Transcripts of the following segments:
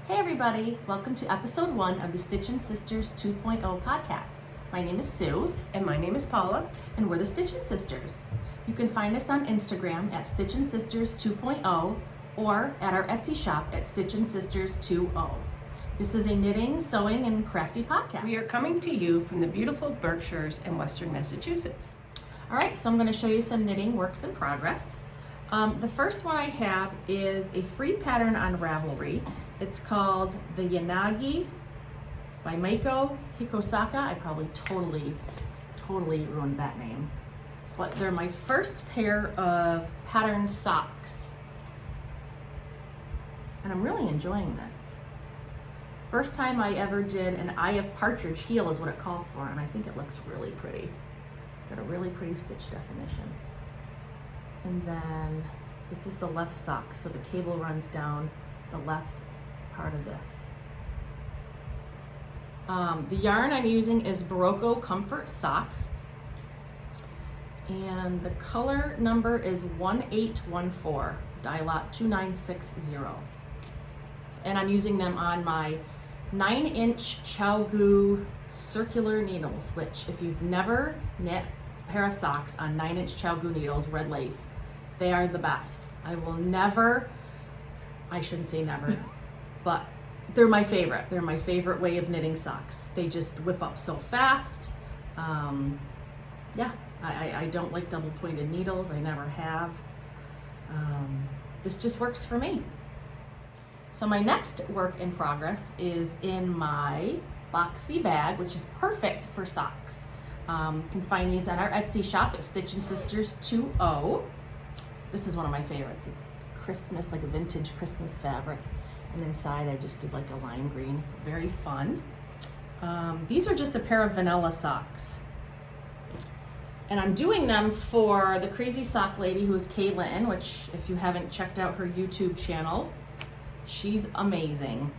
Hey everybody, welcome to episode 1 of the Stitchin' Sisters 2.0 podcast. My name is Sue. And my name is Paula. And we're the Stitchin' Sisters. You can find us on Instagram at StitchinSisters2.0 or at our Etsy shop at StitchinSisters2.0. This is a knitting, sewing, and crafty podcast. We are coming to you from the beautiful Berkshires in Western Massachusetts. All right, so I'm going to show you some knitting works in progress. The first one I have is a free pattern on Ravelry. It's called the Yanagi by Maiko Hikosaka. I probably totally ruined that name. But they're my first pair of pattern socks. And I'm really enjoying this. First time I ever did an Eye of Partridge heel is what it calls for, and I think it looks really pretty. Got a really pretty stitch definition. And then this is the left sock, so the cable runs down the left part of this. The yarn I'm using is Barocco Comfort Sock, and the color number is 1814, dye lot 2960. And I'm using them on my 9-inch ChowGoo circular needles, which if you've never knit a pair of socks on 9-inch ChowGoo needles, red lace, they are the best. I shouldn't say never, but they're my favorite. They're my favorite way of knitting socks. They just whip up so fast. I don't like double pointed needles. I never have. This just works for me. So my next work in progress is in my boxy bag, which is perfect for socks. You can find these on our Etsy shop at StitchinSisters2.0. This is one of my favorites. It's Christmas, like a vintage Christmas fabric. And inside I just did like a lime green. It's very fun. These are just a pair of vanilla socks. And I'm doing them for the crazy sock lady who is Kaylin, which if you haven't checked out her YouTube channel, she's amazing.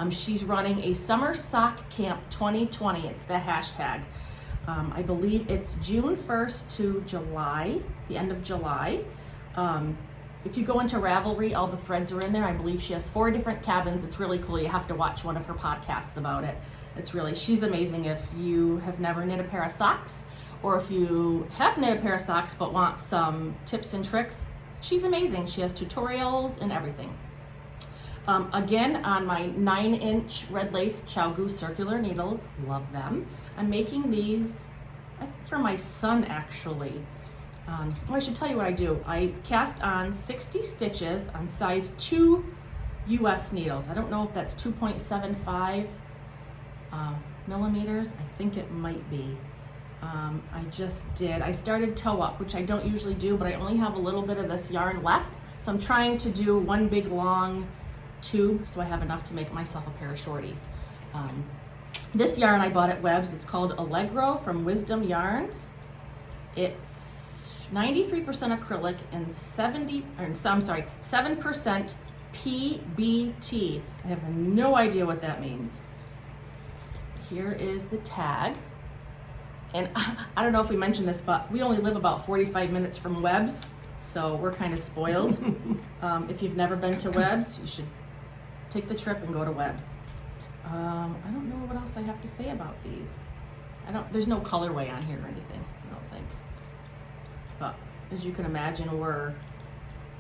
She's running a Summer Sock Camp 2020. It's the hashtag. I believe it's June 1st to July, the end of July. If you go into Ravelry, all the threads are in there. I believe she has 4 different cabins. It's really cool. You have to watch one of her podcasts about it. She's amazing. If you have never knit a pair of socks, or if you have knit a pair of socks but want some tips and tricks, she's amazing. She has tutorials and everything. Again, on my 9-inch red lace ChowGoo circular needles, love them. I'm making these, I think for my son actually. I should tell you what I do. I cast on 60 stitches on size 2 US needles. I don't know if that's 2.75 millimeters. I think it might be. I started toe up, which I don't usually do, but I only have a little bit of this yarn left. So I'm trying to do one big long tube so I have enough to make myself a pair of shorties. This yarn I bought at Webb's. It's called Allegro from Wisdom Yarns. It's 93% acrylic and 7% PBT. I have no idea what that means. Here is the tag. And I don't know if we mentioned this, but we only live about 45 minutes from Webb's, so we're kind of spoiled. If you've never been to Webb's, you should take the trip and go to Webb's. I don't know what else I have to say about these. There's no colorway on here or anything, I don't think. But as you can imagine,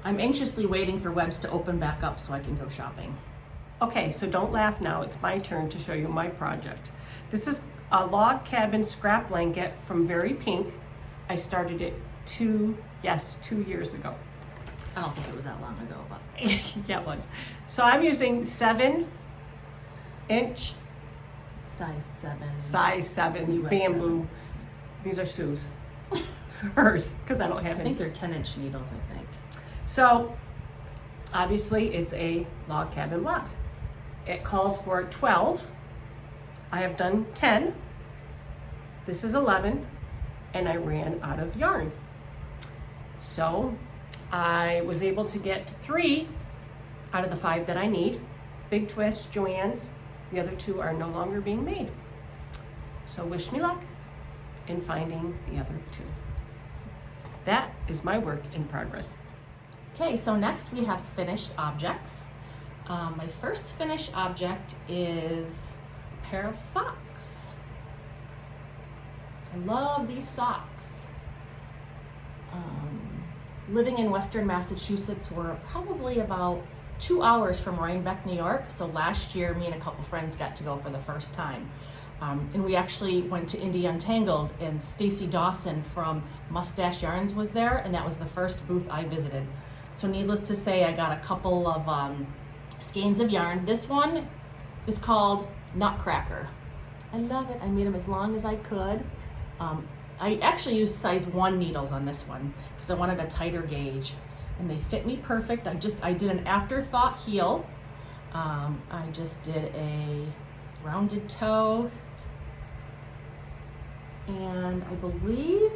I'm anxiously waiting for Webb's to open back up so I can go shopping. Okay, so don't laugh now. It's my turn to show you my project. This is a log cabin scrap blanket from Very Pink. I started it 2 years ago. I don't think it was that long ago, but yeah, it was. So I'm using 7-inch size 7 US bamboo. 7. These are Sue's. Hers, because I don't have any. I think they're 10-inch needles, I think. So obviously it's a log cabin block. It calls for 12. I have done 10. This is 11, and I ran out of yarn. So I was able to get 3 out of the 5 that I need. Big Twist, Joann's. The other 2 are no longer being made. So wish me luck in finding the other 2. That is my work in progress. Okay, so next we have finished objects. My first finished object is a pair of socks. I love these socks. Living in Western Massachusetts, we're probably about 2 hours from Rhinebeck, New York. So last year, me and a couple friends got to go for the first time. And we actually went to Indie Untangled, and Stacy Dawson from Mustache Yarns was there, and that was the first booth I visited. So needless to say, I got a couple of skeins of yarn. This one is called Nutcracker. I love it. I made them as long as I could. I actually used size 1 needles on this one because I wanted a tighter gauge, and they fit me perfect. I did an afterthought heel. I just did a rounded toe, and I believe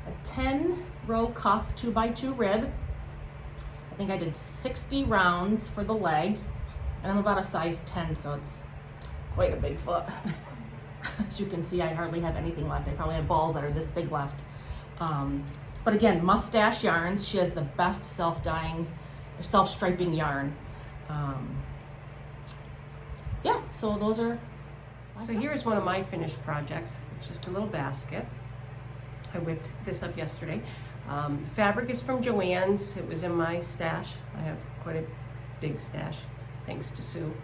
a 10 row cuff 2x2 rib. I think I did 60 rounds for the leg, and I'm about a size 10, so it's quite a big foot. As you can see, I hardly have anything left. I probably have balls that are this big left. But again, Mustache Yarns, she has the best self-dyeing, self-striping yarn. Yeah, so those are. So here's one of my finished projects. It's just a little basket. I whipped this up yesterday. The fabric is from Joann's. It was in my stash. I have quite a big stash, thanks to Sue.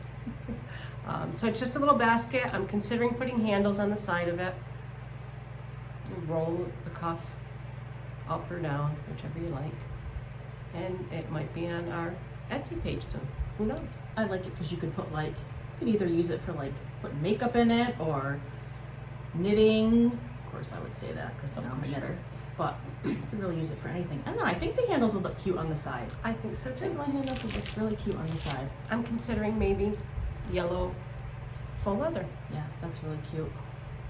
So it's just a little basket. I'm considering putting handles on the side of it. Roll the cuff up or down, whichever you like. And it might be on our Etsy page soon. Who knows? I like it because you could put you could either use it for putting makeup in it or knitting. Of course, I would say that because I'm a knitter. But you could really use it for anything. I don't know, I think the handles would look cute on the side. I think so I think too. my handles would look really cute on the side. I'm considering maybe yellow faux leather. Yeah, that's really cute.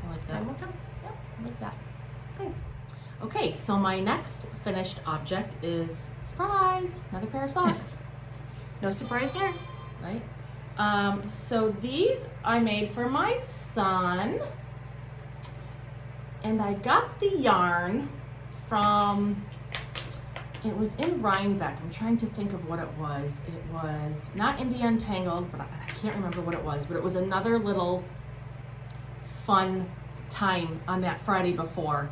I like that. Time will tell. Yeah, I like that. Thanks. Okay, so my next finished object is, surprise, another pair of socks, No surprise there. right? So these I made for my son, and I got the yarn from, it was in Rhinebeck. I'm trying to think of what it was. It was not Indie Untangled, but I can't remember what it was, but it was another little fun time on that Friday before.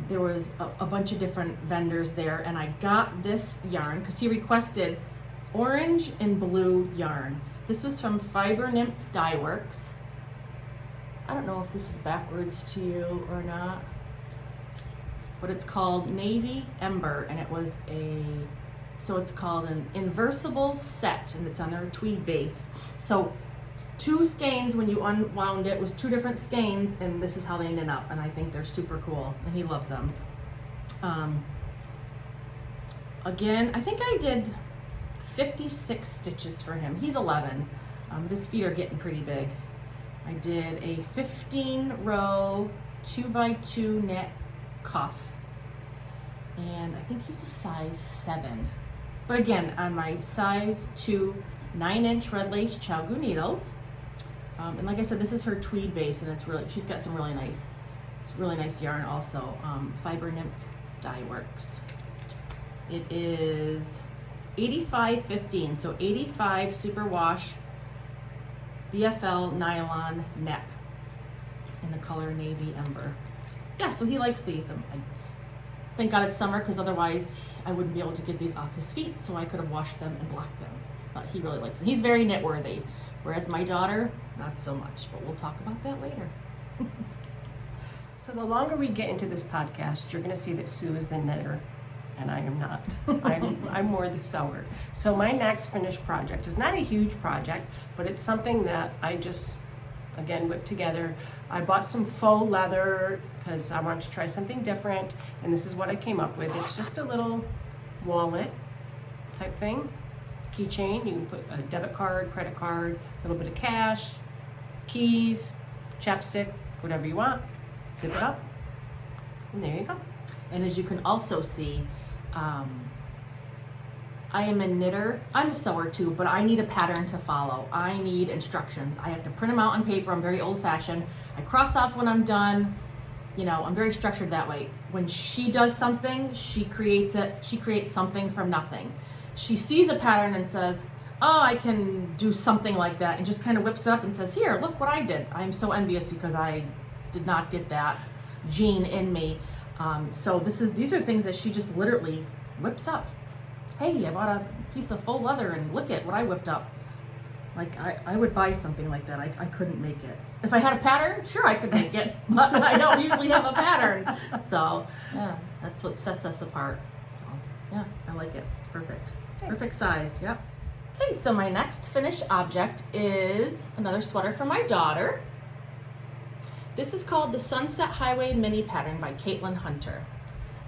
There was a bunch of different vendors there, and I got this yarn because he requested orange and blue yarn. This was from Fiber Nymph Dye Works. I don't know if this is backwards to you or not, but it's called Navy Ember, and it was so it's called an inversible set, and it's on their tweed base. So 2 skeins, when you unwound it, was 2 different skeins, and this is how they knit up, and I think they're super cool, and he loves them. Again, I think I did 56 stitches for him. He's 11, but his feet are getting pretty big. I did a 15 row 2x2 knit cuff, and I think he's a size 7. But again, on my size 2 9-inch red lace Chalgu needles. And like I said, this is her tweed base, and she's got some really nice yarn also. Fiber Nymph Dye Works. It is 85/15, so 85 superwash BFL nylon nep in the color Navy Ember. Yeah, so he likes these. Thank God it's summer, because otherwise I wouldn't be able to get these off his feet, so I could have washed them and blocked them. But he really likes it. He's very knit worthy, whereas my daughter, not so much, but we'll talk about that later. So the longer we get into this podcast, you're going to see that Sue is the knitter, and I am not. I'm more the sewer. So my next finished project is not a huge project, but it's something that I just, again, whipped together. I bought some faux leather because I wanted to try something different, and this is what I came up with. It's just a little wallet type thing, keychain. You can put a debit card, credit card, a little bit of cash, keys, chapstick, whatever you want. Zip it up, and there you go. And as you can also see, I am a knitter. I'm a sewer too, but I need a pattern to follow. I need instructions. I have to print them out on paper. I'm very old-fashioned. I cross off when I'm done. You know, I'm very structured that way. When she does something, she creates something from nothing. She sees a pattern and says, oh, I can do something like that, and just kind of whips it up and says, here, look what I did. I'm so envious because I did not get that gene in me. So these are things that she just literally whips up. Hey, I bought a piece of faux leather and look at what I whipped up. Like I would buy something like that. I couldn't make it. If I had a pattern, sure I could make it, but I don't usually have a pattern. So yeah, that's what sets us apart. So, yeah, I like it. Perfect. Thanks. Perfect size, yep. Okay, so my next finished object is another sweater for my daughter. This is called the Sunset Highway Mini Pattern by Caitlin Hunter.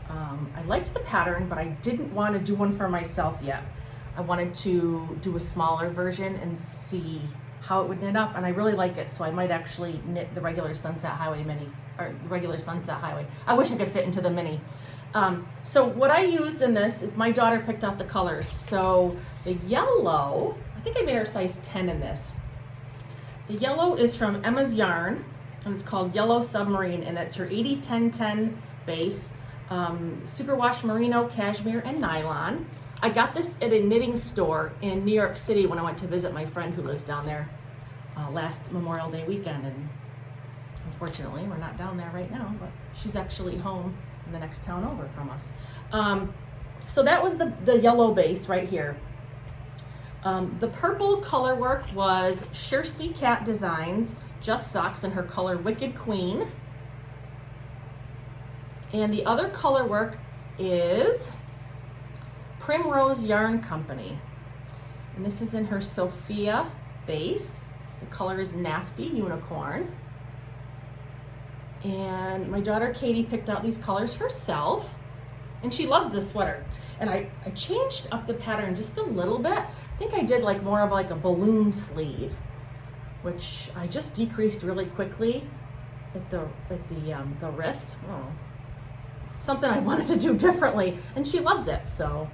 I liked the pattern, but I didn't want to do one for myself yet. I wanted to do a smaller version and see how it would knit up, and I really like it, so I might actually knit the regular Sunset Highway Mini, or the regular Sunset Highway. I wish I could fit into the mini. So what I used in this is my daughter picked out the colors. So the yellow, I think I made her size 10 in this. The yellow is from Emma's Yarn, and it's called Yellow Submarine, and it's her 80-10-10 base, superwash merino, cashmere, and nylon. I got this at a knitting store in New York City when I went to visit my friend who lives down there last Memorial Day weekend, and unfortunately we're not down there right now, but she's actually home in the next town over from us. So that was the yellow base right here. The purple color work was Shirsty Cat Designs, Just Socks, in her color Wicked Queen. And the other color work is Primrose Yarn Company. And this is in her Sophia base. The color is Nasty Unicorn. And my daughter Katie picked out these colors herself. And she loves this sweater. And I changed up the pattern just a little bit. I think I did like more of like a balloon sleeve, which I just decreased really quickly at the wrist. Oh. Something I wanted to do differently, and she loves it. So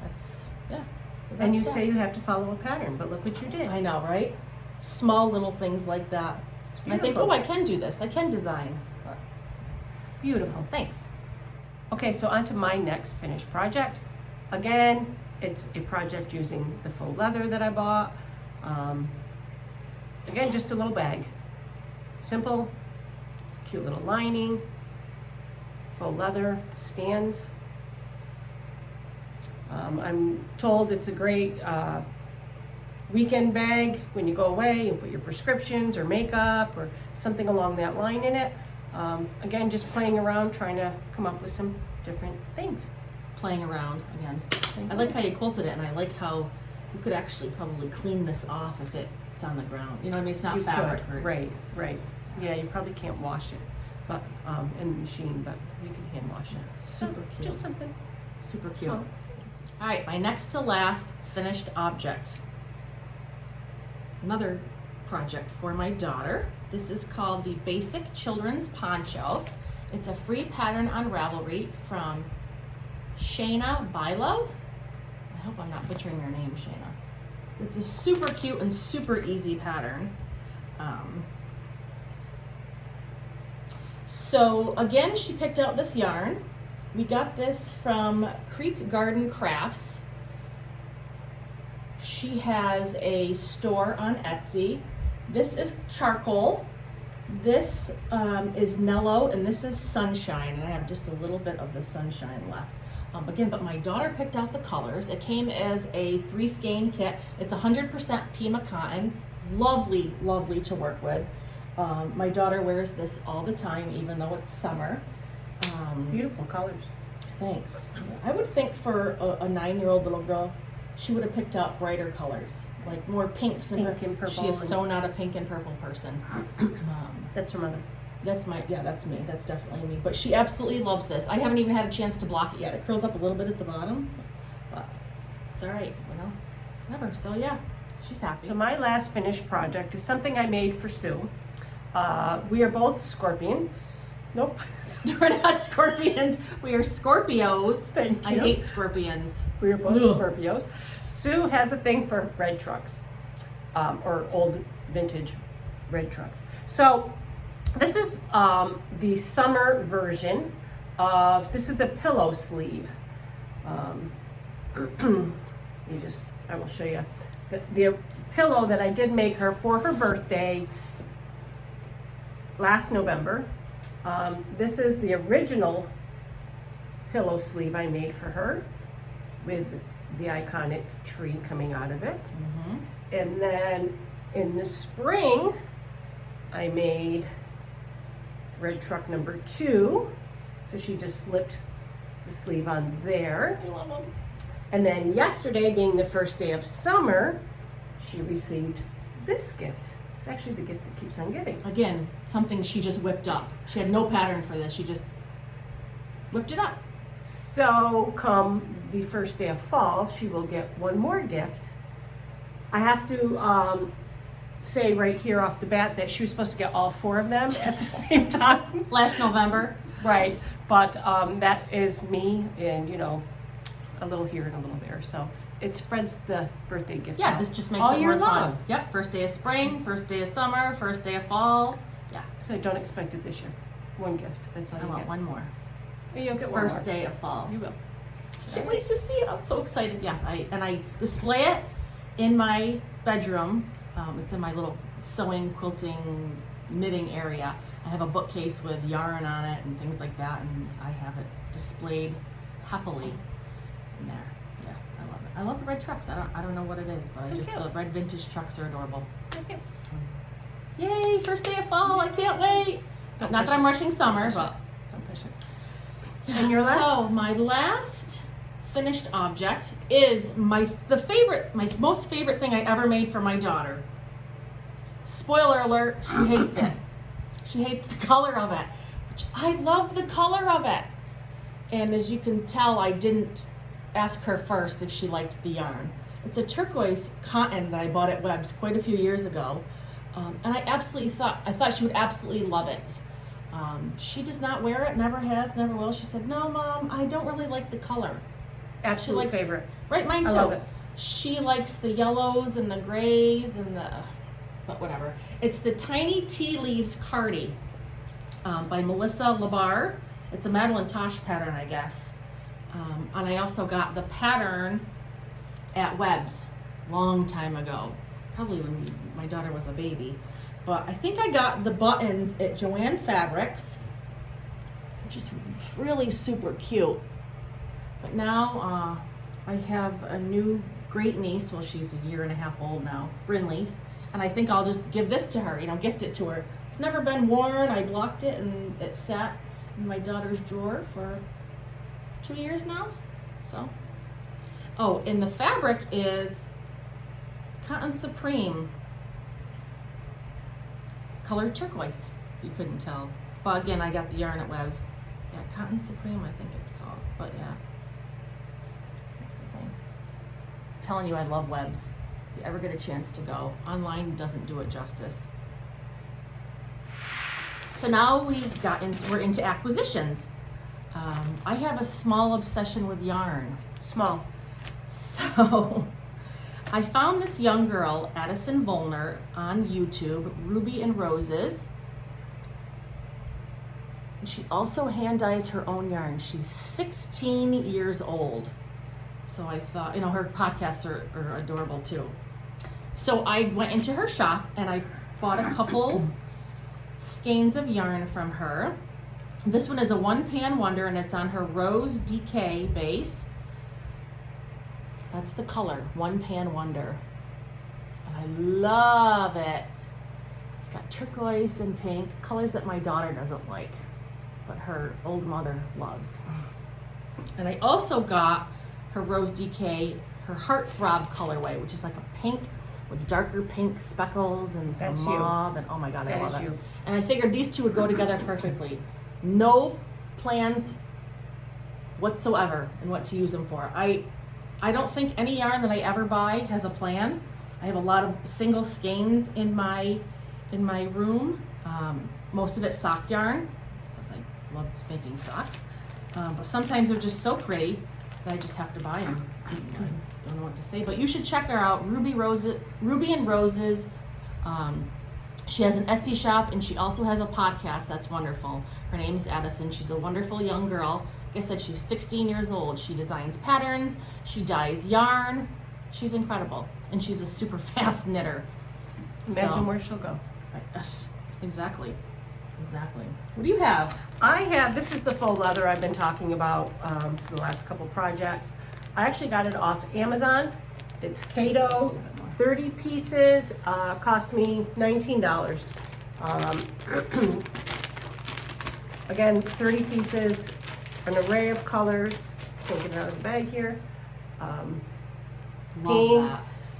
that's yeah. So that's And you that. say you have to follow a pattern, but look what you did. I know, right? Small little things like that. And I think, Beautiful. oh, I can do this. I can design. But, Beautiful. thanks. Okay, so on to my next finished project. Again, it's a project using the faux leather that I bought. Again, just a little bag. Simple, cute little lining, faux leather stands. I'm told it's a great weekend bag when you go away and put your prescriptions or makeup or something along that line in it. Again, just playing around, trying to come up with some different things. Playing around again. I like how you quilted it, and I like how you could actually probably clean this off if it's on the ground. You know what I mean? It's not You fabric. could. Or it's, Right. Yeah, you probably can't wash it, but in the machine, but you can hand wash it. Super cute. Just something Super cute. small. All right, my next to last finished object. Another project for my daughter. This is called the Basic Children's Poncho. It's a free pattern on Ravelry from Shayna Bilo. I hope I'm not butchering your name, Shayna. It's a super cute and super easy pattern. So again, she picked out this yarn. We got this from Creek Garden Crafts. She has a store on Etsy. This is charcoal. This is Nello, and this is Sunshine, and I have just a little bit of the Sunshine left. Again, but my daughter picked out the colors. It came as a 3 skein kit. It's 100% Pima cotton. Lovely, lovely to work with. My daughter wears this all the time, even though it's summer. Beautiful colors. Thanks. I would think for a 9-year-old little girl, she would have picked out brighter colors, like more pinks and Pink and purple She is and- so not a pink and purple person. That's her mother. That's me. That's definitely me. But she absolutely loves this. I haven't even had a chance to block it yet. It curls up a little bit at the bottom, but it's all right, you know, whatever. So yeah, she's happy. So my last finished project is something I made for Sue. We are both Scorpions. Nope. We're not scorpions. We are Scorpios. Thank I you. hate scorpions. We are both Ugh. Scorpios. Sue has a thing for red trucks, or old vintage red trucks. So this is the summer version of, this is a pillow sleeve. I will show you. the pillow that I did make her for her birthday last November. This is the original pillow sleeve I made for her with the iconic tree coming out of it. Mm-hmm. And then in the spring, I made red truck number 2. So she just slipped the sleeve on there. I love them. And then yesterday, being the first day of summer, she received this gift. It's actually the gift that keeps on giving. Again, something she just whipped up. She had no pattern for this. She just whipped it up. So come the first day of fall, she will get one more gift. I have to say right here off the bat that she was supposed to get all 4 of them at the same time. Last November. Right, but that is me and, a little here and a little there. So it spreads the birthday gift Yeah, out this just makes all it year more fun. long. Yep, first day of spring, first day of summer, first day of fall. Yeah, So don't expect it this year. One gift, that's all I you want get. one more. You'll get one First more. day of fall. You will. Can't wait to see it. I'm so excited. Yes, I display it in my bedroom. It's in my little sewing, quilting, knitting area. I have a bookcase with yarn on it and things like that, and I have it displayed happily in there. Yeah, I love it. I love the red trucks. I don't know what it is, but the red vintage trucks are adorable. Okay. Yay! First day of fall. I can't wait. Don't Not push that I'm it. rushing summer, Don't push but. Don't push it. And your last? So my last finished object is my most favorite thing I ever made for my daughter. Spoiler alert, she hates it. She hates the color of it, which I love the color of it. And as you can tell, I didn't ask her first if she liked the yarn. It's a turquoise cotton that I bought at Webb's quite a few years ago. And I thought she would absolutely love it. She does not wear it, never has, never will. She said, "No, Mom, I don't really like the color." Absolute likes- favorite. Right, mine too. I love it. She likes the yellows and the grays and but whatever. It's the Tiny Tea Leaves Cardi by Melissa Labar. It's a Madeline Tosh pattern, I guess. And I also got the pattern at Webb's long time ago, probably when my daughter was a baby. But I think I got the buttons at Joann Fabrics, which is really super cute. But now I have a new great niece. Well, she's a year and a half old now, Brinley. And I think I'll just give this to her, gift it to her. It's never been worn. I blocked it and it sat in my daughter's drawer for 2 years now. So, and the fabric is Cotton Supreme, colored turquoise, if you couldn't tell. But again, I got the yarn at Webb's. Yeah, Cotton Supreme, I think it's called. But yeah, here's the thing. I'm telling you, I love Webb's. If you ever get a chance to go, online doesn't do it justice. So now we're into acquisitions. I have a small obsession with yarn. Small. So I found this young girl, Addison Volner, on YouTube, Ruby and Roses. And she also hand dyes her own yarn. She's 16 years old. So I thought, her podcasts are adorable too. So I went into her shop and I bought a couple skeins of yarn from her. This one is a One Pan Wonder and it's on her Rose DK base. That's the color, One Pan Wonder. And I love it. It's got turquoise and pink, colors that my daughter doesn't like, but her old mother loves. And I also got her Rose DK, her Heartthrob colorway, which is like a pink with darker pink speckles and some That's you. mauve, and oh my God, I That love is it. you. And I figured these two would go together perfectly. No plans whatsoever in what to use them for. I don't think any yarn that I ever buy has a plan. I have a lot of single skeins in my room. Most of it's sock yarn because I love making socks. But sometimes they're just so pretty that I just have to buy them. I don't know what to say, but you should check her out, Ruby and Roses. She has an Etsy shop and she also has a podcast that's wonderful. Her name is Addison. She's a wonderful young girl. Like I said, she's 16 years old. She designs patterns, she dyes yarn, She's incredible, and she's a super fast knitter. Imagine So- where she'll go. Exactly. What do you have? I have, this is the faux leather I've been talking about for the last couple projects. I actually got it off Amazon. It's Kato, 30 pieces, cost me $19. Again, 30 pieces, an array of colors. Can't get it out of the bag here. Love Pinks,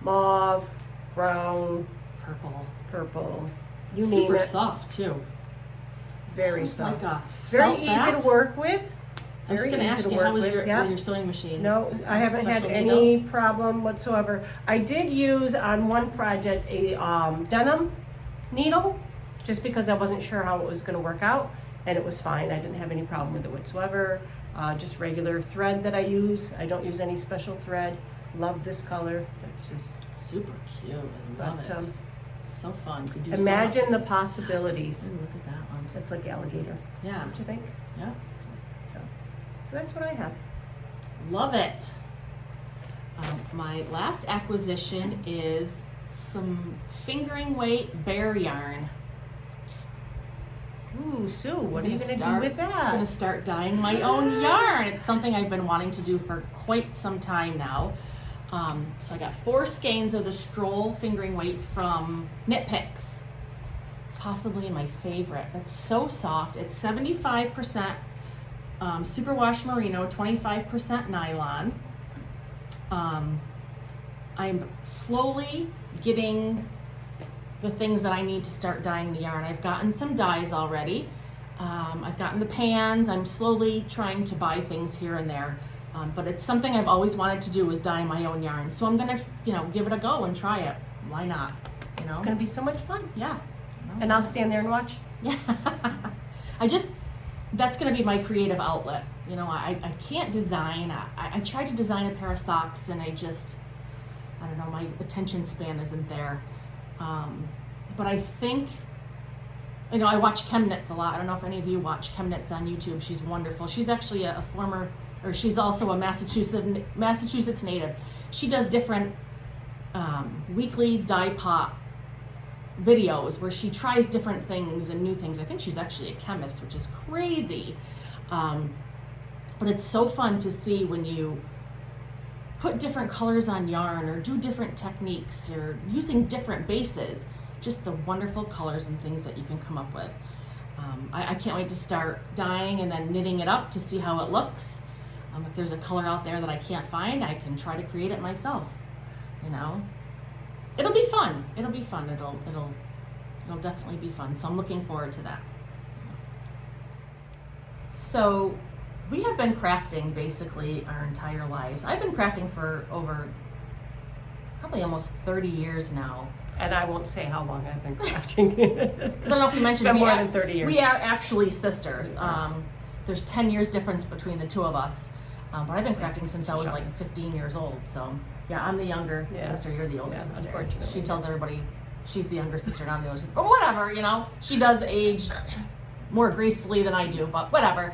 mauve, brown, that. purple, you Super name it. soft too. Very It's soft. like a Very felt easy back. to work with. I'm just Very gonna easy ask to you, work how was with, your, yeah. your sewing machine? No, I haven't had Special any needle? problem whatsoever. I did use on one project a denim needle, just because I wasn't sure how it was gonna work out, and it was fine. I didn't have any problem with it whatsoever. Just regular thread that I use. I don't use any special thread. Love this color. It's just, Super cute. I love but, it. So fun. Could do so imagine the much. possibilities. Ooh, look at that one. It's like alligator, Yeah. don't you think? Yeah. So that's what I have. Love it. My last acquisition is some fingering weight bear yarn. Ooh, Sue, what are I'm you gonna gonna do with I'm gonna that? start dyeing my own yarn. It's something I've been wanting to do for quite some time now. So I got 4 skeins of the Stroll fingering weight from Knit Picks. Possibly my favorite. It's so soft. It's 75% superwash merino, 25% nylon. I'm slowly getting the things that I need to start dyeing the yarn. I've gotten some dyes already. I've gotten the pans. I'm slowly trying to buy things here and there. But it's something I've always wanted to do, is dye my own yarn. So I'm gonna, give it a go and try it. Why not? It's gonna be so much fun. Yeah. And I'll stand there and watch. Yeah. That's gonna be my creative outlet. I can't design. I tried to design a pair of socks and I don't know, my attention span isn't there. But I think, I watch Chemnitz a lot. I don't know if any of you watch Chemnitz on YouTube. She's wonderful. She's actually she's also a Massachusetts native. She does different weekly dye pot videos where she tries different things and new things. I think she's actually a chemist, which is crazy. But it's so fun to see when you put different colors on yarn or do different techniques or using different bases, just the wonderful colors and things that you can come up with. I can't wait to start dyeing and then knitting it up to see how it looks. If there's a color out there that I can't find, I can try to create it myself. It'll be fun. It'll definitely be fun. So I'm looking forward to that. So we have been crafting basically our entire lives. I've been crafting for over probably almost 30 years now. And I won't say how long I've been crafting. Because I don't know if you mentioned, It's been more than 30 years. We are actually sisters. There's 10 years difference between the two of us. But I've been crafting since I was like 15 years old. So yeah, I'm the younger sister, you're the older sister. Unfortunately. She tells everybody she's the younger sister and I'm the older sister. But whatever, she does age more gracefully than I do, but whatever.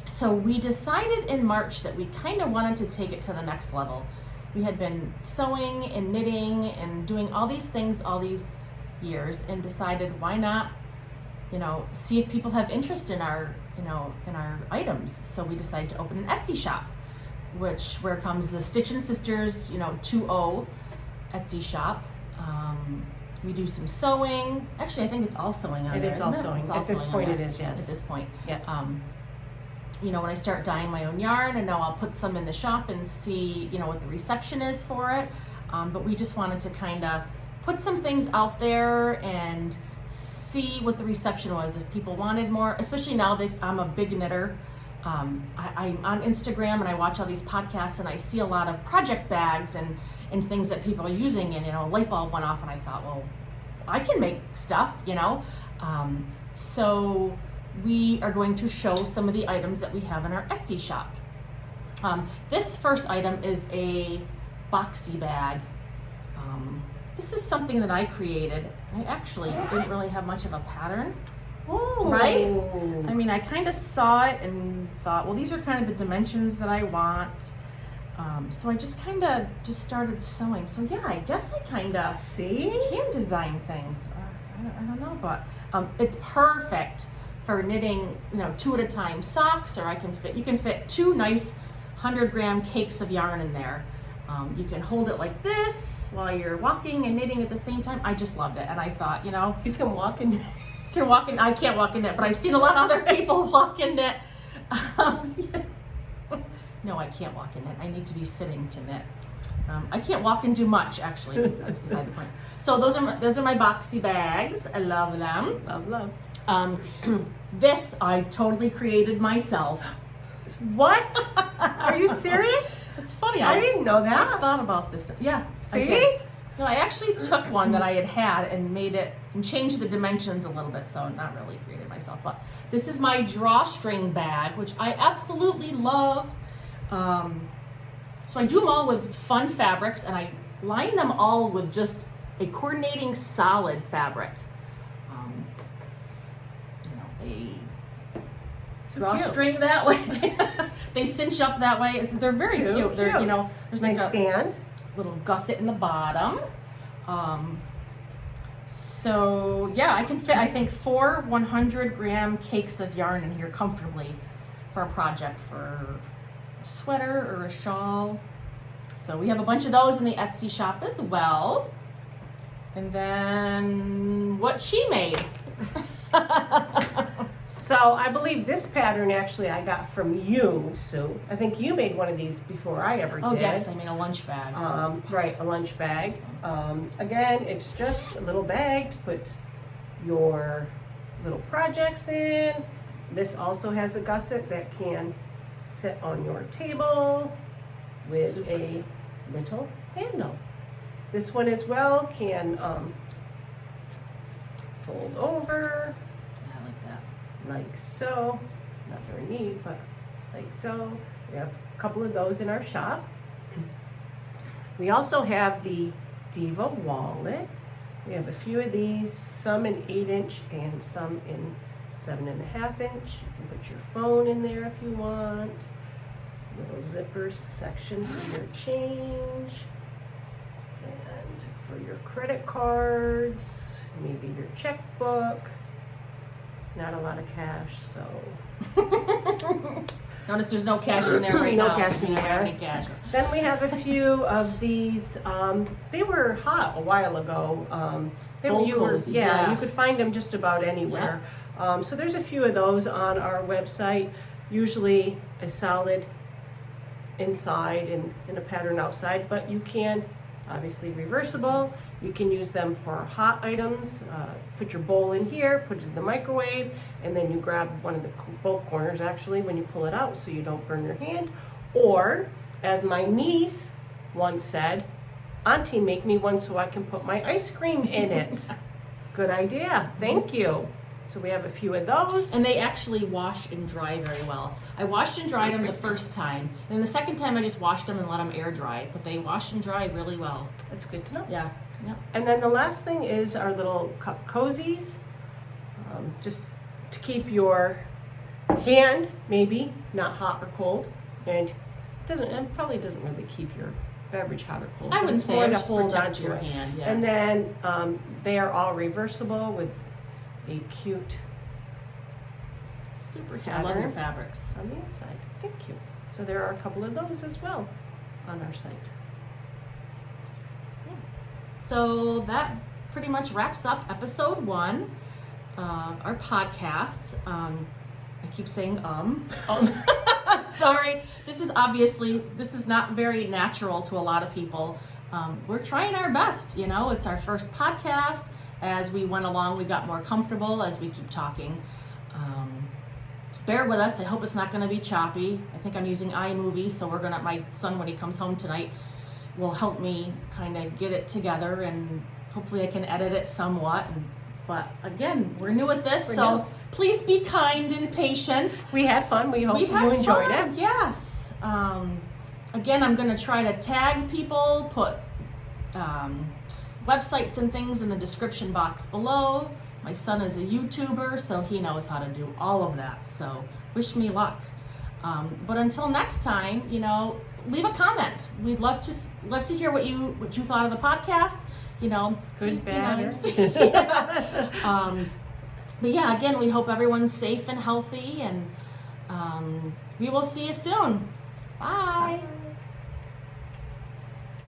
So we decided in March that we kind of wanted to take it to the next level. We had been sewing and knitting and doing all these things all these years and decided why not, see if people have interest in our, in our items. So we decided to open an Etsy shop, where comes the StitchinSisters2.0 Etsy shop. We do some sewing. Actually, I think it's all sewing on there. It is all isn't sewing. It's all At this sewing point on it there. is, yes. At this point. Yeah. When I start dyeing my own yarn, and now I'll put some in the shop and see, what the reception is for it. But we just wanted to kind of put some things out there and see what the reception was. If people wanted more, especially now that I'm a big knitter. I'm on Instagram and I watch all these podcasts and I see a lot of project bags and things that people are using, and a light bulb went off and I thought, well, I can make stuff, So we are going to show some of the items that we have in our Etsy shop. This first item is a boxy bag. This is something that I created. I actually didn't really have much of a pattern. Ooh. Right? I mean, I kind of saw it and thought, well, these are kind of the dimensions that I want. So I just kind of just started sewing. So yeah, I guess I kind of See? can design things. I don't know, but it's perfect for knitting, 2 at a time socks, or you can fit 2 nice 100-gram cakes of yarn in there. You can hold it like this while you're walking and knitting at the same time. I just loved it, and I thought, You can walk in. I can't walk in it, but I've seen a lot of other people walk in it. No, I can't walk in it. I need to be sitting to knit. I can't walk and do much, actually. That's beside the point. So those are my boxy bags. I love them. Love. This I totally created myself. What? Are you serious? It's funny. I didn't know that. Just thought about this. Yeah. See? I did. No, I actually took one that I had and made it and changed the dimensions a little bit, so not really created myself. But this is my drawstring bag, which I absolutely love. So I do them all with fun fabrics, and I line them all with just a coordinating solid fabric. A drawstring that way. They cinch up that way. They're very cute. They're there's like nice stand. Little gusset in the bottom. So yeah, I can fit, I think, 4 100-gram cakes of yarn in here comfortably for a project, for a sweater or a shawl. So we have a bunch of those in the Etsy shop as well. And then what she made. So I believe this pattern actually I got from you, Sue. I think you made one of these before I ever did. Oh yes, I made a lunch bag. Right, a lunch bag. Again, it's just a little bag to put your little projects in. This also has a gusset that can sit on your table with Super a cute. little handle. This one as well can fold over. I like that. Like so, not very neat, but like so. We have a couple of those in our shop. We also have the Diva wallet. We have a few of these, some in 8-inch and some in 7.5 inch. You can put your phone in there if you want. Little zipper section for your change. And for your credit cards, maybe your checkbook. Not a lot of cash, so. Notice there's no cash in there right No now. cash in We don't have there. any cash. Then we have a few of these. They were hot a while ago. Bowl cozies, yeah. You could find them just about anywhere. So there's a few of those on our website. Usually a solid inside and a pattern outside, but you can obviously reversible. You can use them for hot items. Put your bowl in here, put it in the microwave, and then you grab one of both corners actually when you pull it out so you don't burn your hand. Or, as my niece once said, Auntie, make me one so I can put my ice cream in it. Good idea. Thank you. So we have a few of those. And they actually wash and dry very well. I washed and dried them the first time, and the second time I just washed them and let them air dry. But they wash and dry really well. That's good to know. Yeah. And then the last thing is our little cup cozies. Just to keep your hand maybe not hot or cold, and it probably doesn't really keep your beverage hot or cold. I but wouldn't it's say more it to just hold protect onto your it. hand. Yeah. And then they are all reversible with a cute Super cute. I love your fabrics. on the inside. Thank you. So there are a couple of those as well on our site. So that pretty much wraps up episode 1 of our podcast. I keep saying sorry. This is not very natural to a lot of people. We're trying our best, it's our first podcast. As we went along, we got more comfortable as we keep talking. Bear with us. I hope it's not going to be choppy. I think I'm using iMovie, so my son, when he comes home tonight, will help me kind of get it together, and hopefully I can edit it somewhat. But again, we're new at this, so please be kind and patient. We had fun. We hope you enjoyed it. Yes. Again, I'm going to try to tag people, put websites and things in the description box below. My son is a YouTuber, so he knows how to do all of that. So wish me luck. But until next time, leave a comment. We'd love to hear what you thought of the podcast. You know, Good, please be bad, nice. But yeah, again, we hope everyone's safe and healthy, and we will see you soon. Bye. Bye.